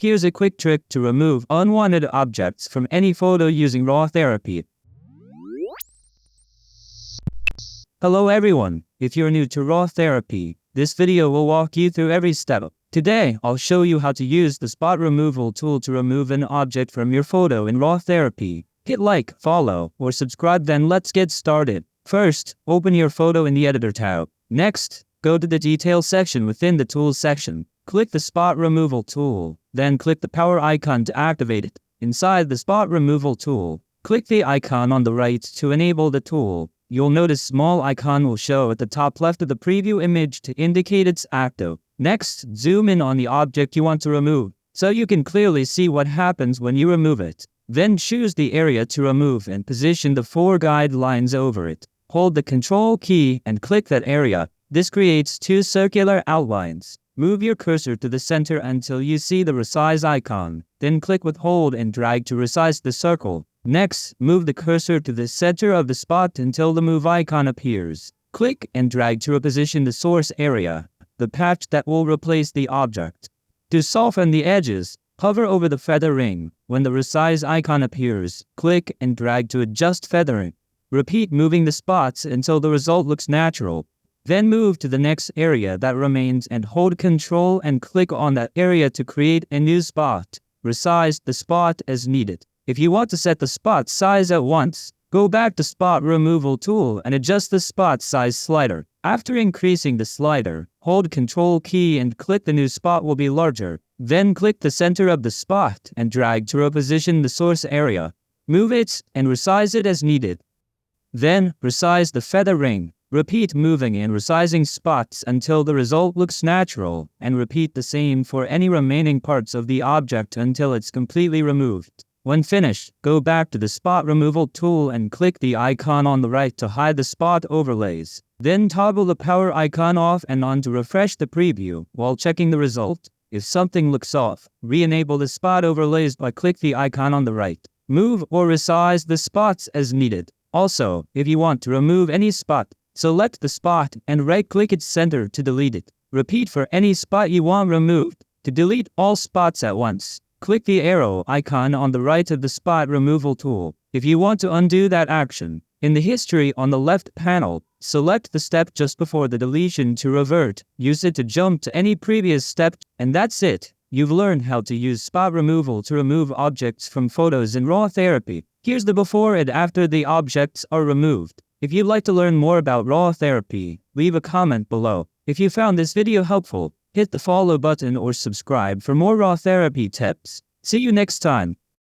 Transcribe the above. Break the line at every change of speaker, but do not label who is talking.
Here's a quick trick to remove unwanted objects from any photo using RawTherapee. Hello everyone, if you're new to RawTherapee, this video will walk you through every step. Today, I'll show you how to use the spot removal tool to remove an object from your photo in RawTherapee. Hit like, follow, or subscribe, then let's get started. First, open your photo in the Editor tab. Next, go to the Details section within the Tools section. Click the Spot Removal tool, then click the power icon to activate it. Inside the Spot Removal tool, click the icon on the right to enable the tool. You'll notice a small icon will show at the top left of the preview image to indicate it's active. Next, zoom in on the object you want to remove, so you can clearly see what happens when you remove it. Then choose the area to remove and position the 4 guide lines over it. Hold the Control key and click that area. This creates 2 circular outlines. Move your cursor to the center until you see the resize icon. Then click with hold and drag to resize the circle. Next, move the cursor to the center of the spot until the move icon appears. Click and drag to reposition the source area, the patch that will replace the object. To soften the edges, hover over the feather ring. When the resize icon appears, click and drag to adjust feathering. Repeat moving the spots until the result looks natural. Then move to the next area that remains and hold Control and click on that area to create a new spot. Resize the spot as needed. If you want to set the spot size at once, go back to Spot Removal tool and adjust the spot size slider. After increasing the slider, hold Control key and click the new spot will be larger. Then click the center of the spot and drag to reposition the source area. Move it and resize it as needed. Then, resize the feather ring. Repeat moving and resizing spots until the result looks natural, and repeat the same for any remaining parts of the object until it's completely removed. When finished, go back to the Spot Removal tool and click the icon on the right to hide the spot overlays. Then toggle the power icon off and on to refresh the preview while checking the result. If something looks off, re-enable the spot overlays by click the icon on the right. Move or resize the spots as needed. Also, if you want to remove any spot, select the spot and right-click its center to delete it. Repeat for any spot you want removed. To delete all spots at once, click the arrow icon on the right of the Spot Removal tool. If you want to undo that action, in the history on the left panel, select the step just before the deletion to revert. Use it to jump to any previous step, and that's it. You've learned how to use spot removal to remove objects from photos in RawTherapee. Here's the before and after the objects are removed. If you'd like to learn more about RawTherapee, leave a comment below. If you found this video helpful, hit the follow button or subscribe for more RawTherapee tips. See you next time.